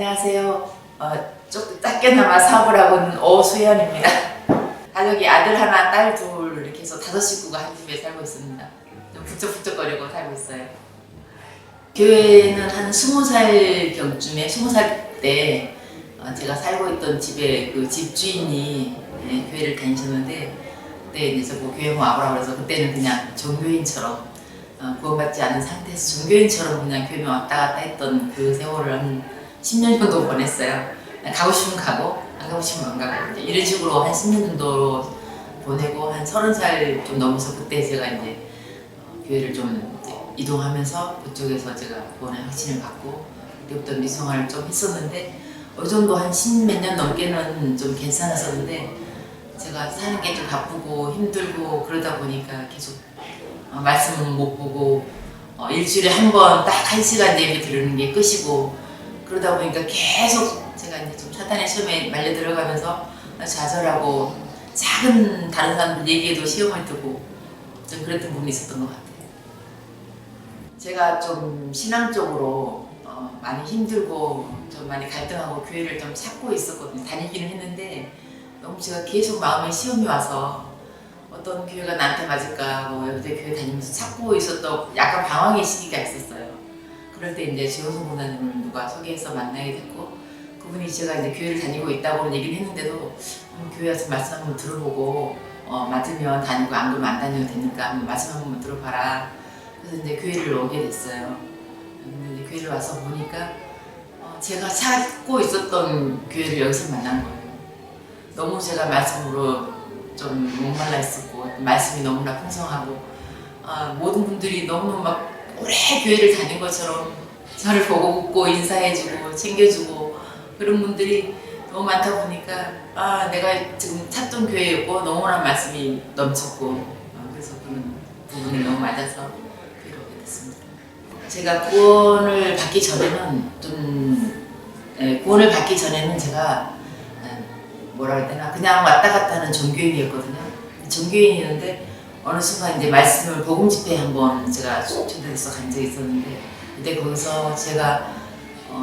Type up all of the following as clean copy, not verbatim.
안녕하세요. 조금 작게나마 사업을 하고 있는 오수연입니다. 가족이 아들 하나, 딸 둘 이렇게 해서 5식구가 한 집에 살고 있습니다. 좀 북적북적거리고 살고 있어요. 교회는 한 20살 경쯤에 20살 때 제가 살고 있던 집에 그 집주인이 교회를 다니셨는데 그때 이제 저보고 교회 뭐 와보라고 그래서 그때는 그냥 종교인처럼 구원받지 않은 상태에서 종교인처럼 그냥 교회 왔다 갔다 했던 그 세월을 한 10년 정도 보냈어요. 가고 싶으면 가고 안 가고 싶으면 안 가고 이런 식으로 한 10년 정도 보내고 한 30살 좀 넘어서 그때 제가 이제 교회를 좀 이제 이동하면서 그쪽에서 제가 구원의 확신을 받고 그때부터 미성화를 좀 했었는데 어느 정도 한 10몇 년 넘게는 좀 괜찮았었는데 제가 사는 게 좀 바쁘고 힘들고 그러다 보니까 계속 말씀은 못 보고 일주일에 한 번 딱 1시간 예배 들으는 게 끝이고 그러다 보니까 계속 제가 이제 좀 사탄의 시험에 말려 들어가면서 좌절하고 작은 다른 사람들 얘기에도 시험을 두고 좀 그랬던 부분이 있었던 것 같아요. 제가 좀 신앙적으로 많이 힘들고 좀 많이 갈등하고 교회를 좀 찾고 있었거든요. 다니기는 했는데 너무 제가 계속 마음에 시험이 와서 어떤 교회가 나한테 맞을까 뭐 여태 교회 다니면서 찾고 있었던 약간 방황의 시기가 있었어요. 그럴 때 이제 지원성 권사님을 누가 소개해서 만나게 됐고 그분이 제가 이제 교회를 다니고 있다고 얘기를 했는데도 교회 와서 말씀 한번 들어보고 맞으면 다니고 안 그러면 안 다녀도 되니까 한번 말씀 한번 들어봐라. 그래서 이제 교회를 오게 됐어요. 근데 이제 교회를 와서 보니까 제가 찾고 있었던 교회를 여기서 만난 거예요. 너무 제가 말씀으로 좀 목말라 있었고 말씀이 너무나 풍성하고 모든 분들이 너무 막 오래 교회를 다닌 것처럼 저를 보고 웃고 인사해주고 챙겨주고 그런 분들이 너무 많다 보니까 내가 지금 찾던 교회였고 너무나 말씀이 넘쳤고 그래서 그런 부분이 너무 맞아서 교회를 오게 됐습니다. 제가 구원을 받기 전에는 제가 뭐라 해야 되나 그냥 왔다 갔다 하는 종교인이었거든요. 종교인이었는데 어느 순간 이제 말씀을 복음 집회에 한번 제가 초대돼서 간 적이 있었는데 그때 거기서 제가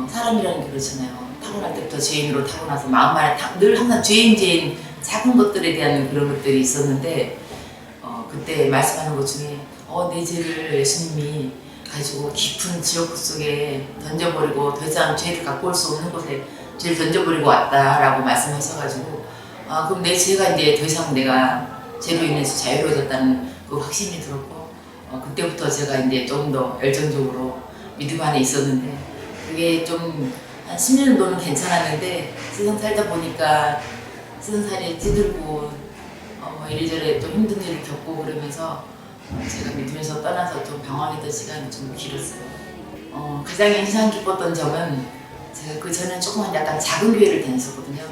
사람이라는 게 그렇잖아요. 타고날 때부터 죄인으로 타고나서 마음 안에 늘 항상 죄인 작은 것들에 대한 그런 것들이 있었는데 그때 말씀하는 것 중에 내 죄를 예수님이 가지고 깊은 지옥 속에 던져버리고 더 이상 죄를 갖고 올 수 없는 곳에 죄를 던져버리고 왔다라고 말씀하셔가지고 그럼 내 죄가 이제 더 이상 내가 죄로 인해서 자유로워졌다는 그 확신이 들었고 그때부터 제가 이제 좀 더 열정적으로 믿음 안에 있었는데 그게 좀 한 10년 정도는 괜찮았는데 세상 살다 보니까 세상살이 찌들고 이래저래 좀 힘든 일을 겪고 그러면서 제가 믿으면서 떠나서 좀 방황했던 시간이 좀 길었어요. 가장 인상 깊었던 점은 제가 그 전에 조그만 약간 작은 교회를 다녔었거든요.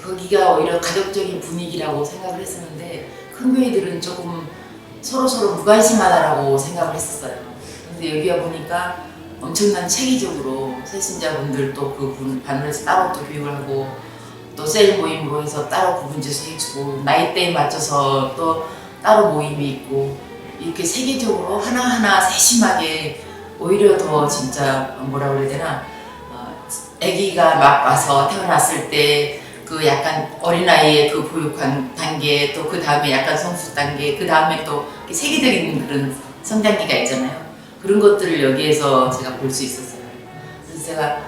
거기가 오히려 가족적인 분위기라고 생각을 했었는데 큰 교회들은 조금 서로 무관심하다라고 생각을 했었어요. 근데 여기 와보니까 엄청난 체계적으로 새신자분들 또 그 반면에서 따로 또 교육을 하고 또 셀 모임으로 해서 따로 구분제서 해주고 나이대에 맞춰서 또 따로 모임이 있고 이렇게 세계적으로 하나하나 세심하게 오히려 더 진짜 뭐라 그래야 되나 아기가 막 와서 태어났을 때 그 약간 어린아이의 그 보육 단계 또 그 다음에 약간 성숙 단계 그 다음에 또 세계적인 그런 성장기가 있잖아요. 그런 것들을 여기에서 제가 볼 수 있었어요. 그래서 제가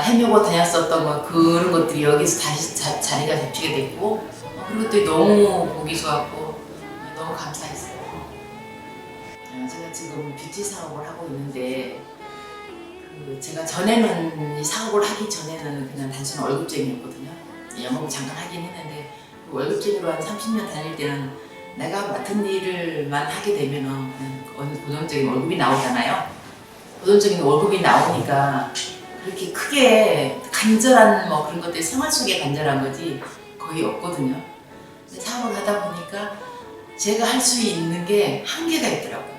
헤매고 다녔었던 거 그런 것들이 여기서 다시 자리가 잡히게 됐고 그런 것들이 너무 보기 좋았고 너무 감사했어요. 제가 지금 뷰티 사업을 하고 있는데 제가 전에는 이 사업을 하기 전에는 그냥 단순한 월급쟁이였거든요. 영업을 잠깐 하긴 했는데 월급쟁이로 한 30년 다닐 때는 내가 맡은 일을만 하게 되면은 고정적인 월급이 나오잖아요. 고정적인 월급이 나오니까 그렇게 크게 간절한 뭐 그런 것들이 생활 속에 간절한 거지 거의 없거든요. 근데 사업을 하다 보니까 제가 할 수 있는 게 한계가 있더라고요.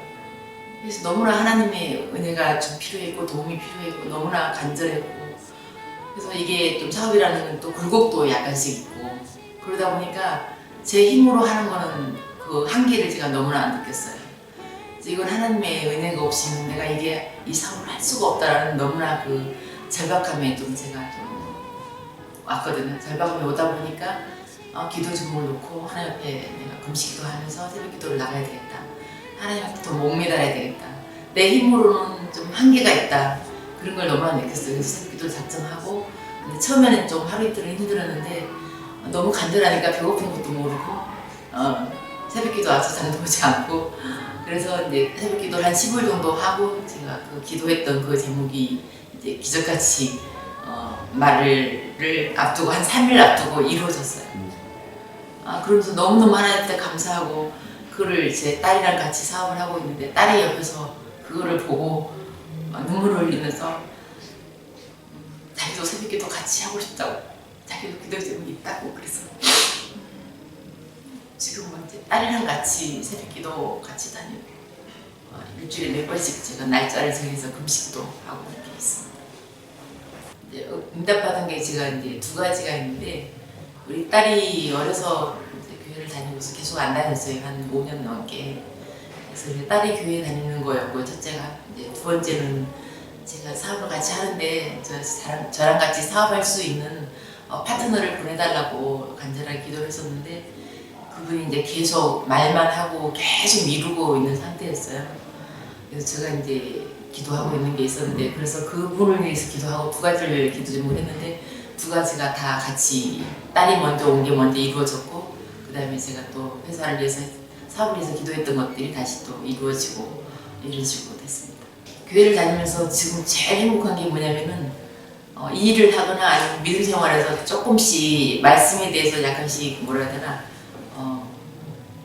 그래서 너무나 하나님의 은혜가 좀 필요했고 도움이 필요했고 너무나 간절했고 그래서 이게 좀 사업이라는 또 굴곡도 약간씩 있고 그러다 보니까 제 힘으로 하는 거는 그 한계를 제가 너무나 안 느꼈어요. 이건 하나님의 은혜가 없이는 내가 이 사업을 할 수가 없다라는 너무나 그 절박함에 좀 제가 좀 왔거든요. 절박함에 오다 보니까 기도 제목을 놓고 하나님 앞에 내가 금식기도 하면서 새벽 기도를 나가야 되겠다. 하나님 앞에 더 목매달아야 되겠다. 내 힘으로는 좀 한계가 있다. 그런 걸 너무 느꼈어요. 그래서 새벽 기도를 작정하고, 근데 처음에는 좀 하루 이틀은 힘들었는데 너무 간절하니까 배고픈 것도 모르고 새벽 기도 와서 잠도 오지 않고, 그래서 이제 새벽 기도를 한 15일 정도 하고 제가 그 기도했던 그 제목이 이제 기적같이 말을 앞두고 한 3일 앞두고 이루어졌어요. 그러면서 너무너무 하나님께 감사하고, 그거를 제 딸이랑 같이 사업을 하고 있는데 딸이 옆에서 그거를 보고 눈물을 흘리면서 자기도 새벽 기도 같이 하고 싶다고, 자기도 기도 제목이 있다고. 그래서 지금은 이제 딸이랑 같이 새벽 기도 같이 다니고 일주일에 몇 번씩 제가 날짜를 정해서 금식도 하고 이렇게 있습니다. 이제 응답받은 게 제가 이제 두 가지가 있는데, 우리 딸이 어려서 이제 교회를 다니면서 계속 안 다녔어요. 한 5년 넘게. 그래서 이제 딸이 교회 다니는 거였고, 첫째가. 이제 두 번째는 제가 사업을 같이 하는데 저랑 같이 사업할 수 있는 파트너를 보내달라고 간절하게 기도를 했었는데, 그분이 이제 계속 말만 하고 계속 미루고 있는 상태였어요. 그래서 제가 이제 기도하고 있는 게 있었는데, 그래서 그분을 위해서 기도하고 두 가지를 기도 제목을 했는데, 두 가지가 다 같이 딸이 먼저 온 게 먼저 이루어졌고, 그 다음에 제가 또 회사를 위해서 사업을 위해서 기도했던 것들이 다시 또 이루어지고 이런 식으로 됐습니다. 교회를 다니면서 지금 제일 행복한 게 뭐냐면은 이 일을 하거나 아니면 믿음 생활에서 조금씩 말씀에 대해서 약간씩 뭐라 해야 되나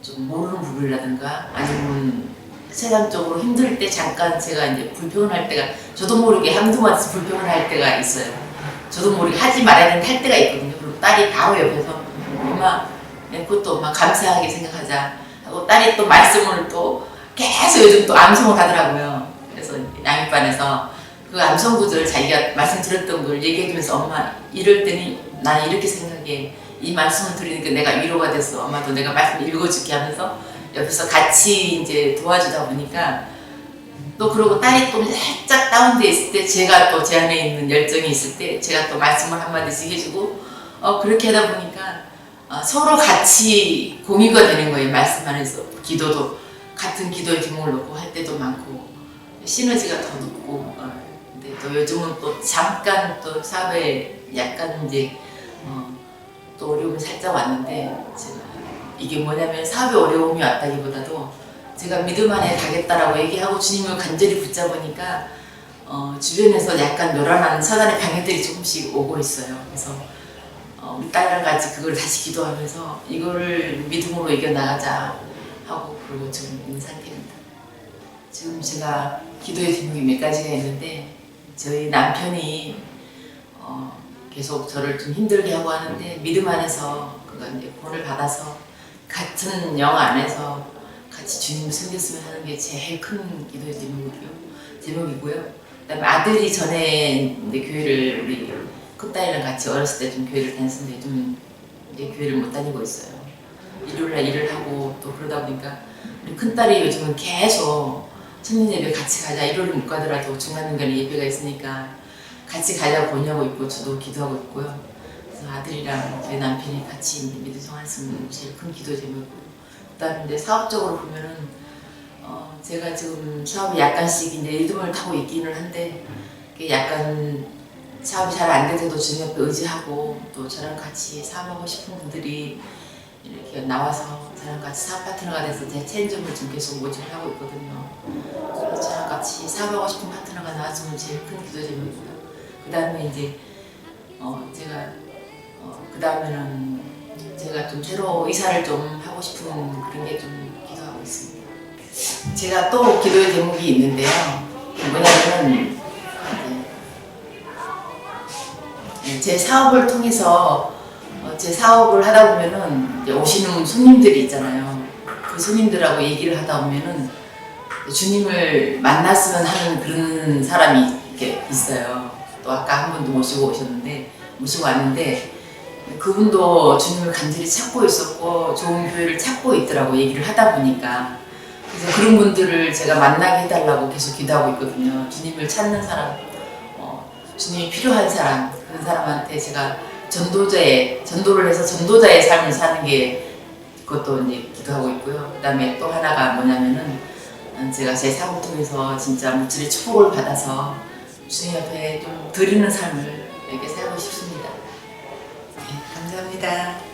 좀 모르는 부분이라든가 아니면 세상적으로 힘들 때 잠깐 제가 이제 불평을 할 때가, 저도 모르게 한두 마디 불평을 할 때가 있어요. 저도 모르게 하지 말아야 되는 할 때가 있거든요. 그리고 딸이 바로 옆에서 엄마, 그것도 엄마 감사하게 생각하자 하고, 딸이 또 말씀을 또 계속 요즘 또 암송을 하더라고요. 그래서 양육반에서 그 암송 구절을 자기가 말씀 들었던 걸 얘기해주면서, 엄마 이럴 때는 나는 이렇게 생각해. 이 말씀을 들으니까 내가 위로가 됐어. 엄마도 내가 말씀 읽어줄게 하면서 옆에서 같이 이제 도와주다 보니까, 또 그러고 딸이 또 살짝 다운돼 있을 때 제가 또 제 안에 있는 열정이 있을 때 제가 또 말씀을 한마디씩 해주고 그렇게 하다 보니까 서로 같이 공유가 되는 거예요. 말씀 안에서 기도도 같은 기도의 제목을 놓고 할 때도 많고 시너지가 더 높고 근데 또 요즘은 또 잠깐 또 사회에 약간 이제 또 어려움이 살짝 왔는데, 제가 이게 뭐냐면 사업에 어려움이 왔다기보다도 제가 믿음 안에 가겠다라고 얘기하고 주님을 간절히 붙잡으니까 주변에서 약간 요란한 사단의 방해들이 조금씩 오고 있어요. 그래서 우리 딸이랑 같이 그걸 다시 기도하면서 이거를 믿음으로 이겨나가자 하고 그러고 지금 있는 상태입니다. 지금 제가 기도의 제목이 몇 가지가 있는데, 저희 남편이 계속 저를 좀 힘들게 하고 하는데, 믿음 안에서 그가 이제 구원을 받아서 같은 영 안에서 같이 주님을 섬겼으면 하는 게 제일 큰 기도의 제목이고요. 그다음에 아들이 전에 이제 교회를 우리 큰딸이랑 같이 어렸을 때 좀 교회를 다녔었는데 좀 이제 교회를 못 다니고 있어요. 일요일날 일을 하고 또 그러다 보니까 우리 큰딸이 요즘은 계속 청년 예배 같이 가자, 일요일 못 가더라도 중간중간에 예배가 있으니까 같이 가자고 권유하고 있고, 저도 기도하고 있고요. 그래서 아들이랑 저희 남편이 같이 믿음 생활했으면 제일 큰 기도 제목이고, 그다음에 이제 사업적으로 보면은 제가 지금 사업이 약간씩 이제 리듬을 타고 있기는 한데, 약간 사업이 잘 안 돼도 주님 앞에 의지하고 또 저랑 같이 사업하고 싶은 분들이 이렇게 나와서 저랑 같이 사업 파트너가 돼서 제 체인점을 좀 계속 모집을 하고 있거든요. 그래서 저랑 같이 사업하고 싶은 파트너가 나왔으면 제일 큰 기도 제목이고요. 그 다음에 이제 제가 그 다음에는 제가 좀 새로 이사를 좀 하고 싶은 그런 게 좀 기도하고 있습니다. 제가 또 기도의 제목이 있는데요. 뭐냐면 제 사업을 통해서 제 사업을 하다 보면은 이제 오시는 손님들이 있잖아요. 그 손님들하고 얘기를 하다 보면은 주님을 만났으면 하는 그런 사람이 이렇게 있어요. 또 아까 한 분도 모시고 왔는데 그분도 주님을 간절히 찾고 있었고 좋은 교회를 찾고 있더라고, 얘기를 하다 보니까. 그래서 그런 분들을 제가 만나게 해달라고 계속 기도하고 있거든요. 주님을 찾는 사람, 주님이 필요한 사람, 그런 사람한테 제가 전도를 해서 전도자의 삶을 사는 게 그것도 이제 기도하고 있고요. 그 다음에 또 하나가 뭐냐면은 제가 제 사업 통해서 진짜 물질의 축복을 받아서 주님 앞에 좀 드리는 삶을 이렇게 살고 싶습니다. 네, 감사합니다.